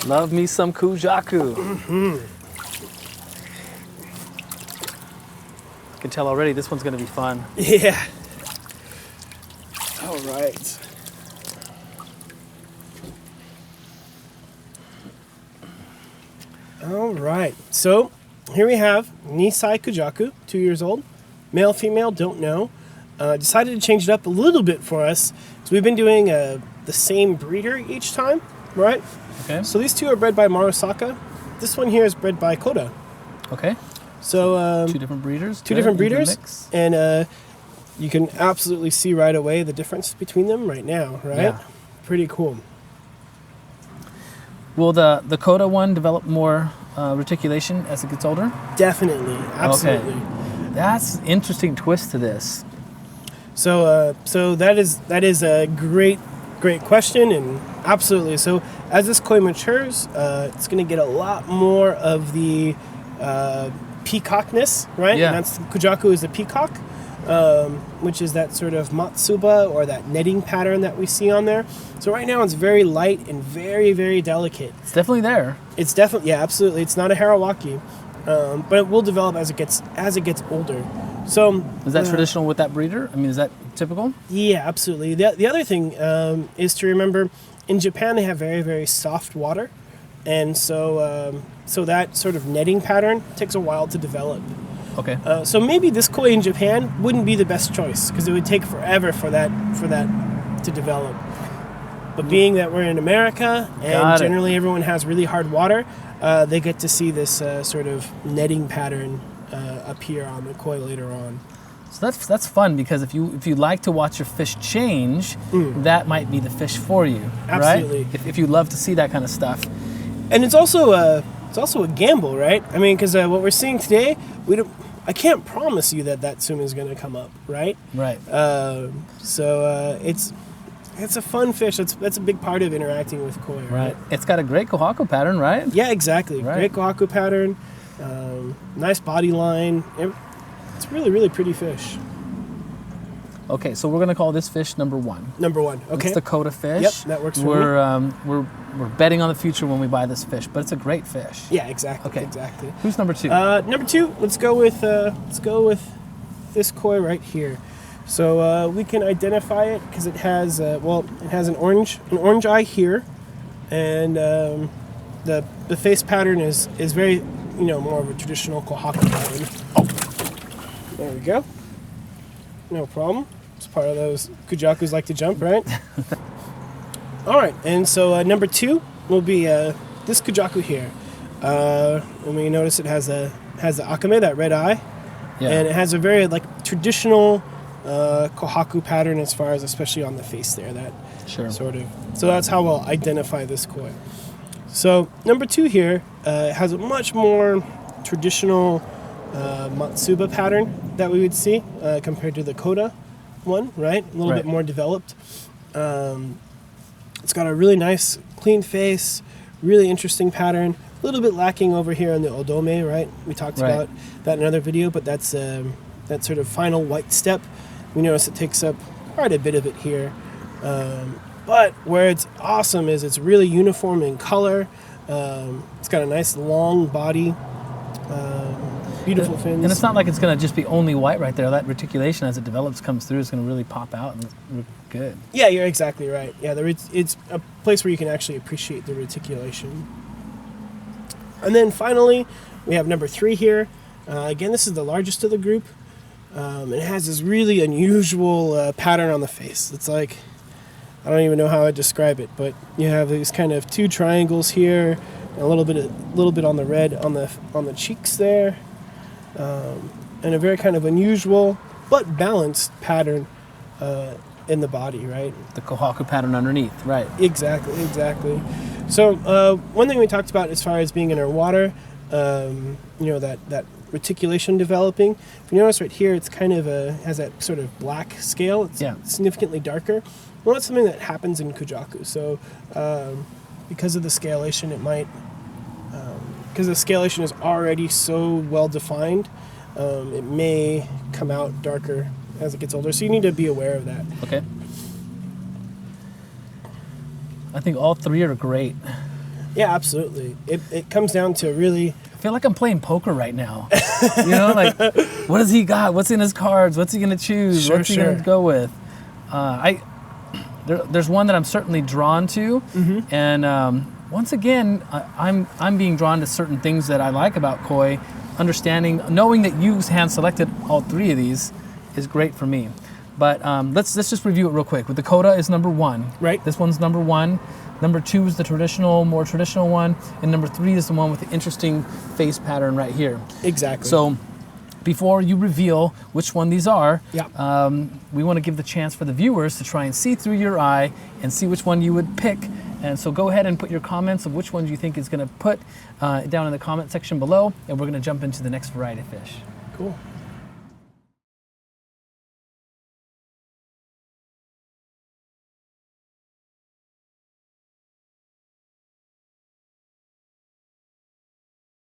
Love me some Kujaku. Mm-hmm. I can tell already this one's going to be fun. Yeah. All right. All right. So here we have Nisai Kujaku, 2 years old. Male, female, don't know. Decided to change it up a little bit for us. So we've been doing the same breeder each time, right? Okay. So these two are bred by Marusaka. This one here is bred by Kota. Okay. So two different breeders. Two different breeders, and you can absolutely see right away the difference between them right now, right? Yeah. Pretty cool. Will the Kota one develop more reticulation as it gets older? Definitely, absolutely. Okay. That's an interesting twist to this. So that is a great question, and absolutely. So as this koi matures, it's going to get a lot more of the peacockness, right? Yeah. And that's Kujaku is a peacock, which is that sort of matsuba or that netting pattern that we see on there. So right now it's very light and very, very delicate. It's definitely there. It's definitely, yeah, absolutely. It's not a Harawaki, but it will develop as it gets older. So is that traditional with that breeder? I mean, is that typical? Yeah, absolutely. The other thing is to remember, in Japan they have very, very soft water, and so that sort of netting pattern takes a while to develop. Okay. So maybe this koi in Japan wouldn't be the best choice because it would take forever for that to develop. But being that we're in America and generally everyone has really hard water, they get to see this sort of netting pattern appear on the koi later on. So that's fun because if you like to watch your fish change, that might be the fish for you. Absolutely. Right? If you love to see that kind of stuff. And it's also a gamble, right? I mean, because what we're seeing today, I can't promise you that soon is going to come up, right? Right. So it's a fun fish. That's a big part of interacting with koi, right? It's got a great kohaku pattern, right? Yeah, exactly. Right. Great kohaku pattern, nice body line. It's really, really pretty fish. Okay, so we're going to call this fish number one. Number one, okay. It's the Kota fish. Yep, that works for me. We're betting on the future when we buy this fish, but it's a great fish. Yeah, exactly. Okay. Exactly. Who's number two? Number two, let's go with this koi right here. So we can identify it because it has an orange eye here, and the face pattern is very more of a traditional kohaku pattern. Oh, there we go. No problem. It's part of those Kujakus like to jump, right? All right, and so number two will be this Kujaku here. And we notice it has the akame, that red eye, and it has a very traditional kohaku pattern as far as especially on the face there. That sort of. So that's how we'll identify this koi. So number two here has a much more traditional matsuba pattern that we would see compared to the Kota one, right? A little bit more developed. It's got a really nice, clean face, really interesting pattern. A little bit lacking over here on the odome, right? We talked about that in another video, but that's that sort of final white step. We notice it takes up quite a bit of it here. But where it's awesome is it's really uniform in color. It's got a nice long body. Beautiful fins. And it's not like it's going to just be only white right there. That reticulation as it develops comes through is going to really pop out and look good. Yeah, you're exactly right. Yeah, it's a place where you can actually appreciate the reticulation. And then finally, we have number three here. Again, this is the largest of the group. It has this really unusual pattern on the face. It's like, I don't even know how I'd describe it, but you have these kind of two triangles here, and a little bit on the red on the cheeks there. And a very kind of unusual but balanced pattern in the body, right? The kohaku pattern underneath, right? Exactly. So one thing we talked about as far as being in our water, that reticulation developing. If you notice right here, it's kind of has that sort of black scale. It's significantly darker. Well, that's something that happens in Kujaku. So because of the scalation, it might... because the scalation is already so well defined, it may come out darker as it gets older. So you need to be aware of that. Okay. I think all three are great. Yeah, absolutely. It comes down to really. I feel like I'm playing poker right now. You know, like, what does he got? What's in his cards? What's he going to choose? Sure, What's he going to go with? There's one that I'm certainly drawn to, and once again, I'm being drawn to certain things that I like about koi. Knowing that you hand selected all three of these is great for me. But let's just review it real quick. With the Kota is number 1. Right. This one's number 1. Number 2 is the more traditional one, and number 3 is the one with the interesting face pattern right here. Exactly. So, before you reveal which one these are, Yeah. we want to give the chance for the viewers to try and see through your eye and see which one you would pick. And so go ahead and put your comments of which ones you think is going to put down in the comment section below, and we're going to jump into the next variety of fish. Cool.